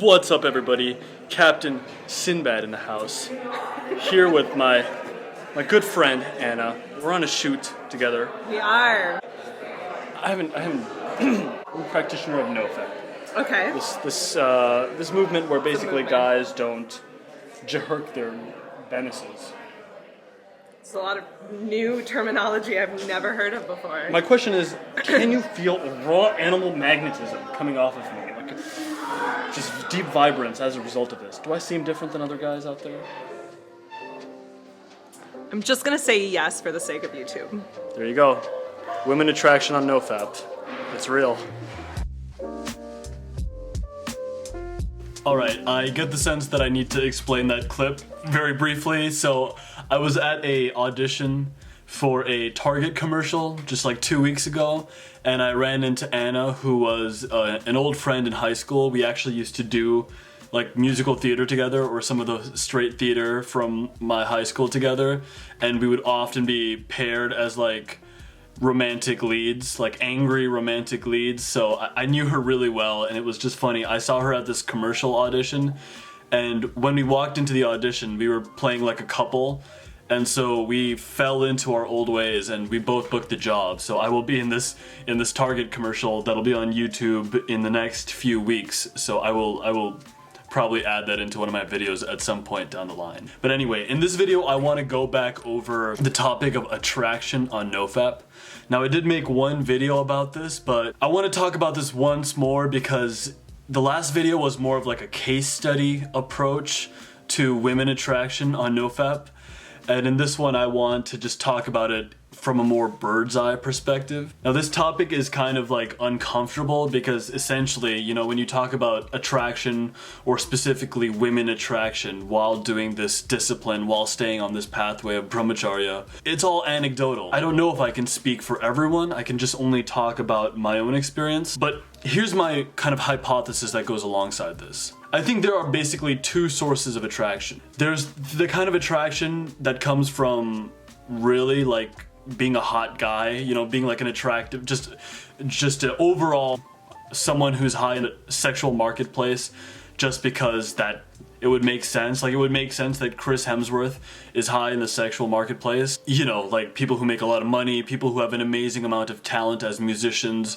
What's up, everybody? Captain Sinbad in the house. Here with my good friend Anna. We're on a shoot together. We are. I'm a practitioner of NoFap. Okay. This movement where basically guys don't jerk their penises. It's a lot of new terminology I've never heard of before. My question is, can you feel raw animal magnetism coming off of me? Like just deep vibrance as a result of this. Do I seem different than other guys out there? I'm just gonna say yes for the sake of YouTube. There you go. Women attraction on NoFap. It's real. Alright, I get the sense that I need to explain that clip very briefly. So I was at a audition for a Target commercial just like 2 weeks ago, and I ran into Anna, who was an old friend in high school. We actually used to do like musical theater together, or some of the straight theater from my high school together, and we would often be paired as like romantic leads, like angry romantic leads. So I knew her really well, and it was just funny. I saw her at this commercial audition, and when we walked into the audition, we were playing like a couple, and so we fell into our old ways and we both booked the job. So I will be in this Target commercial that'll be on YouTube in the next few weeks. So I will probably add that into one of my videos at some point down the line. But anyway, in this video I want to go back over the topic of attraction on NoFap. Now, I did make one video about this, but I want to talk about this once more because the last video was more of like a case study approach to women attraction on NoFap. And in this one I want to just talk about it from a more bird's eye perspective. Now, this topic is kind of like uncomfortable because essentially, you know, when you talk about attraction, or specifically women attraction, while doing this discipline, while staying on this pathway of brahmacharya, it's all anecdotal. I don't know if I can speak for everyone. I can just only talk about my own experience. But here's my kind of hypothesis that goes alongside this. I think there are basically two sources of attraction. There's the kind of attraction that comes from really like being a hot guy, you know, being like an attractive, just an overall someone who's high in a sexual marketplace, just because that it would make sense. Like, it would make sense that Chris Hemsworth is high in the sexual marketplace. You know, like people who make a lot of money, people who have an amazing amount of talent as musicians,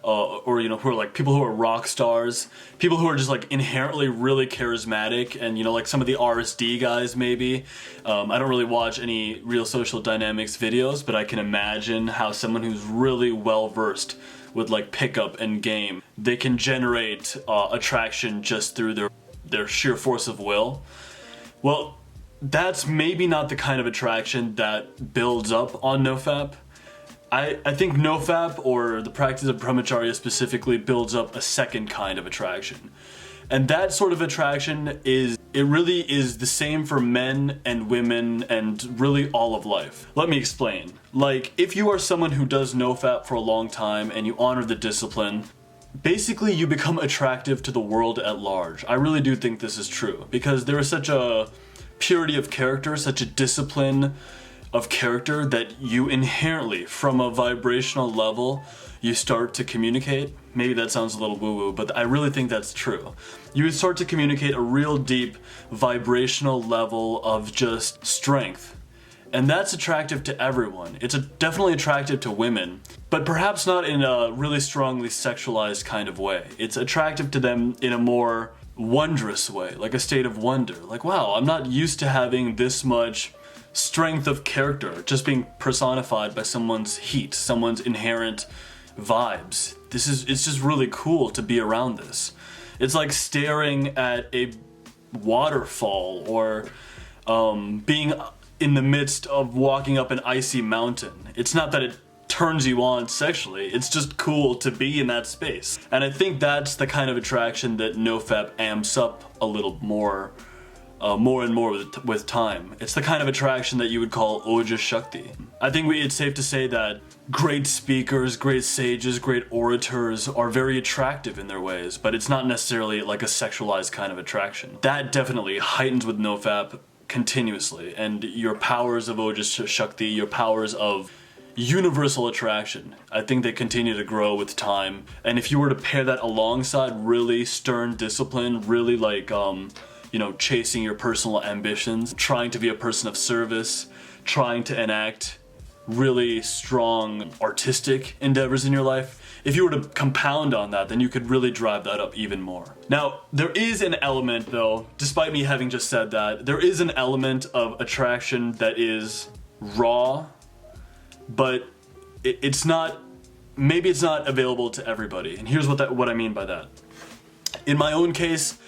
or, you know, who are like people who are rock stars, people who are just like inherently really charismatic, and, you know, like some of the RSD guys maybe. I don't really watch any Real Social Dynamics videos, but I can imagine how someone who's really well versed with like pickup and game, they can generate attraction just through their sheer force of will. Well, that's maybe not the kind of attraction that builds up on NoFap. I think NoFap, or the practice of brahmacharya specifically, builds up a second kind of attraction. And that sort of attraction really is the same for men and women and really all of life. Let me explain. Like, if you are someone who does NoFap for a long time and you honor the discipline, basically you become attractive to the world at large. I really do think this is true, because there is such a purity of character, such a discipline of character, that you inherently, from a vibrational level, you start to communicate. Maybe that sounds a little woo-woo, but I really think that's true. You would start to communicate a real deep vibrational level of just strength. And that's attractive to everyone. It's definitely attractive to women, but perhaps not in a really strongly sexualized kind of way. It's attractive to them in a more wondrous way, like a state of wonder. Like, wow, I'm not used to having this much strength of character just being personified by someone's heat, someone's inherent vibes. It's just really cool to be around this. It's like staring at a waterfall, or being in the midst of walking up an icy mountain. It's not that it turns you on sexually, it's just cool to be in that space. And I think that's the kind of attraction that NoFap amps up a little more and more with time. It's the kind of attraction that you would call OJAS SHAKTI. I think it's safe to say that great speakers, great sages, great orators are very attractive in their ways, but it's not necessarily like a sexualized kind of attraction. That definitely heightens with NoFap continuously, and your powers of OJAS SHAKTI, your powers of universal attraction. I think they continue to grow with time. And if you were to pair that alongside really stern discipline, really like, chasing your personal ambitions, trying to be a person of service, trying to enact really strong artistic endeavors in your life, if you were to compound on that, then you could really drive that up even more. Now, there is an element though, despite me having just said that, there is an element of attraction that is raw, but it's not, maybe it's not available to everybody. And here's what I mean by that. In my own case,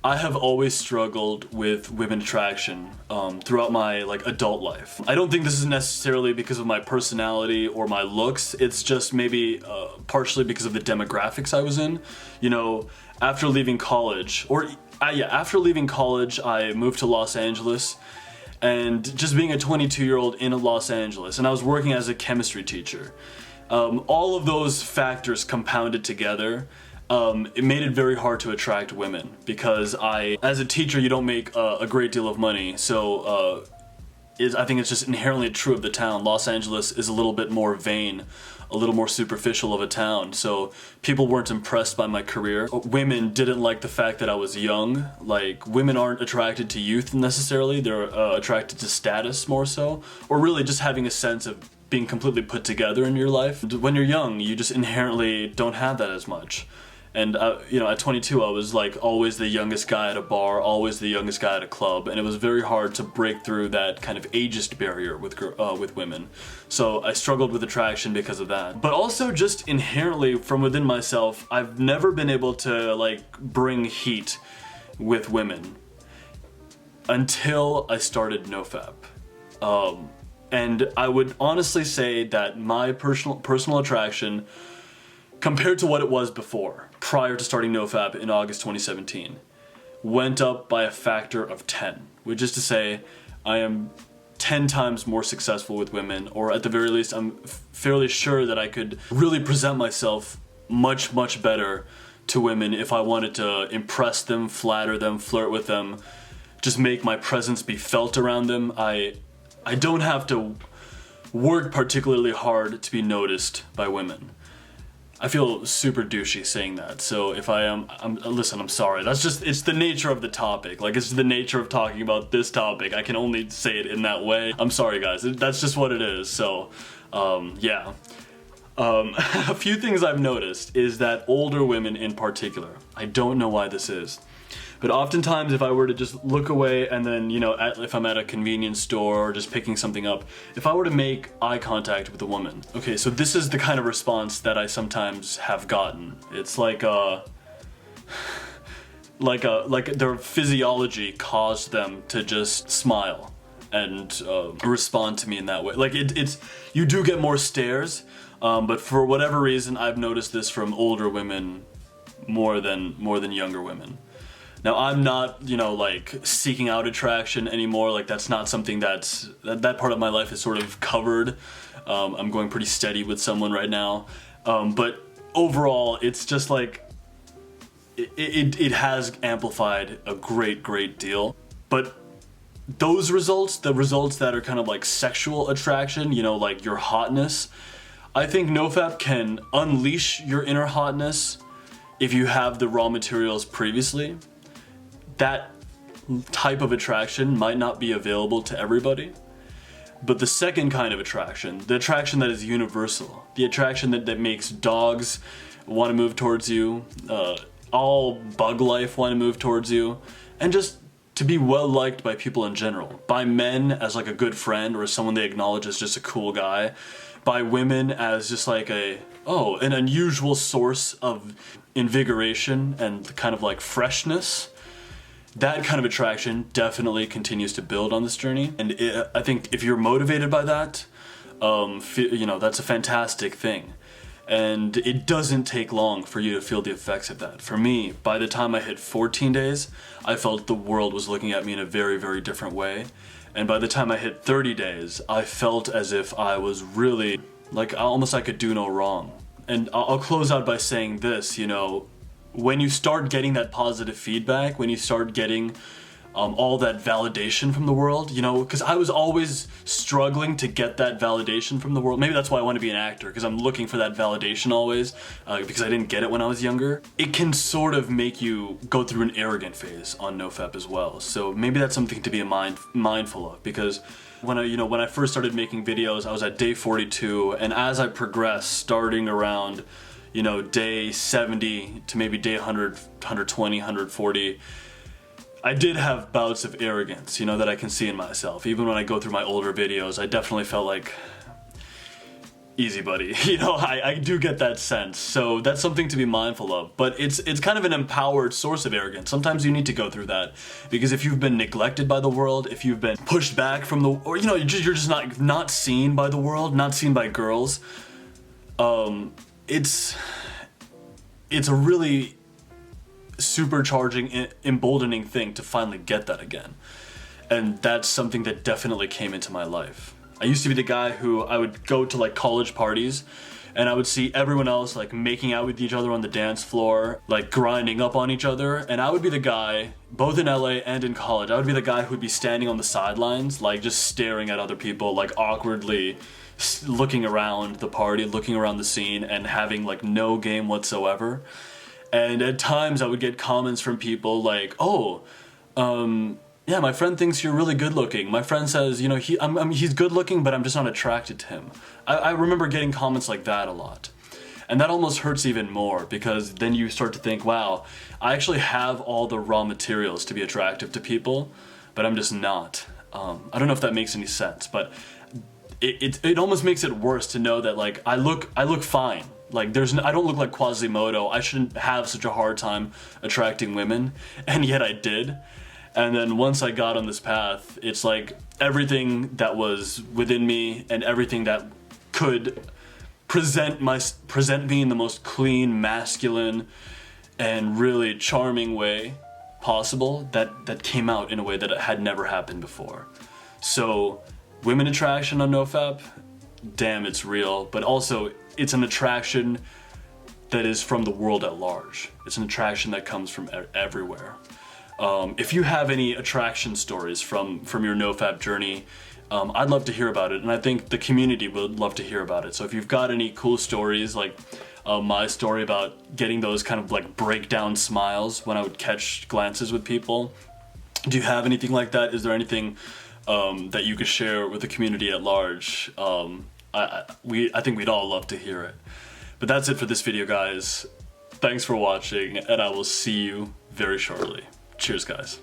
I have always struggled with women attraction throughout my adult life. I don't think this is necessarily because of my personality or my looks. It's just maybe partially because of the demographics I was in. You know, after leaving college, after leaving college, I moved to Los Angeles, and just being a 22-year-old in Los Angeles, and I was working as a chemistry teacher. All of those factors compounded together. It made it very hard to attract women because as a teacher, you don't make a great deal of money. So I think it's just inherently true of the town. Los Angeles is a little bit more vain, a little more superficial of a town. So people weren't impressed by my career. Women didn't like the fact that I was young. Like, women aren't attracted to youth necessarily. They're attracted to status more so, or really just having a sense of being completely put together in your life. When you're young, you just inherently don't have that as much. And at 22, I was like always the youngest guy at a bar, always the youngest guy at a club, and it was very hard to break through that kind of ageist barrier with women. So I struggled with attraction because of that. But also just inherently from within myself, I've never been able to bring heat with women until I started NoFap. And I would honestly say that my personal attraction, compared to what it was before, prior to starting NoFap in August 2017, went up by a factor of 10, which is to say I am 10 times more successful with women, or at the very least I'm fairly sure that I could really present myself much, much better to women if I wanted to impress them, flatter them, flirt with them, just make my presence be felt around them. I don't have to work particularly hard to be noticed by women. I feel super douchey saying that, so if I am, listen, I'm sorry. It's the nature of the topic. It's the nature of talking about this topic. I can only say it in that way. I'm sorry, guys. That's just what it is, so, yeah. A few things I've noticed is that older women in particular, I don't know why this is, but oftentimes if I were to just look away and then, if I'm at a convenience store or just picking something up, if I were to make eye contact with a woman, okay, so this is the kind of response that I sometimes have gotten. It's like their physiology caused them to just smile and respond to me in that way. You do get more stares, but for whatever reason, I've noticed this from older women more than younger women. Now, I'm not, seeking out attraction anymore. That's not something that part of my life is sort of covered. I'm going pretty steady with someone right now. But overall, it's just it has amplified a great deal. But those results, the results that are kind of sexual attraction, your hotness, I think NoFap can unleash your inner hotness if you have the raw materials previously. That type of attraction might not be available to everybody, but the second kind of attraction, the attraction that is universal, the attraction that makes dogs want to move towards you, all bug life want to move towards you, and just to be well liked by people in general, by men as a good friend or as someone they acknowledge as just a cool guy, by women as just an unusual source of invigoration and kind of freshness. That kind of attraction definitely continues to build on this journey, and I think if you're motivated by that, that's a fantastic thing. And it doesn't take long for you to feel the effects of that. For me, by the time I hit 14 days, I felt the world was looking at me in a very, very different way. And by the time I hit 30 days, I felt as if I was really, almost I could do no wrong. And I'll close out by saying this, when you start getting that positive feedback, when you start getting all that validation from the world, you know, because I was always struggling to get that validation from the world. Maybe that's why I want to be an actor, because I'm looking for that validation always, because I didn't get it when I was younger. It can sort of make you go through an arrogant phase on NoFap as well. So maybe that's something to be mindful of, because when I first started making videos, I was at day 42, and as I progressed, starting around, you know, day 70 to maybe day 100, 120, 140, I did have bouts of arrogance, you know, that I can see in myself. Even when I go through my older videos, I definitely felt like, easy buddy, you know, I do get that sense. So that's something to be mindful of. But it's kind of an empowered source of arrogance. Sometimes you need to go through that, because if you've been neglected by the world, if you've been pushed back from the, or you know, you're just not seen by the world, not seen by girls, it's a really supercharging, emboldening thing to finally get that again. And that's something that definitely came into my life. I used to be the guy who I would go to like college parties and I would see everyone else like making out with each other on the dance floor, like grinding up on each other, and I would be the guy, both in LA and in college, I would be the guy who would be standing on the sidelines, like just staring at other people, like awkwardly looking around the party, looking around the scene, and having like no game whatsoever. And at times I would get comments from people like, oh, yeah, my friend thinks you're really good looking. My friend says, you know, he's good looking, but I'm just not attracted to him. I remember getting comments like that a lot. And that almost hurts even more, because then you start to think, wow, I actually have all the raw materials to be attractive to people, but I'm just not. I don't know if that makes any sense, but it almost makes it worse to know that like I look fine. Like I don't look like Quasimodo. I shouldn't have such a hard time attracting women, and yet I did. And then once I got on this path, it's like everything that was within me and everything that could present me in the most clean, masculine, and really charming way possible, that came out in a way that had never happened before. So women attraction on NoFap, damn, it's real, but also it's an attraction that is from the world at large. It's an attraction that comes from everywhere. If you have any attraction stories from your NoFap journey, I'd love to hear about it, and I think the community would love to hear about it. So if you've got any cool stories, like my story about getting those kind of like breakdown smiles when I would catch glances with people, do you have anything like that? Is there anything that you could share with the community at large? I think we'd all love to hear it. But that's it for this video, guys. Thanks for watching, and I will see you very shortly. Cheers, guys.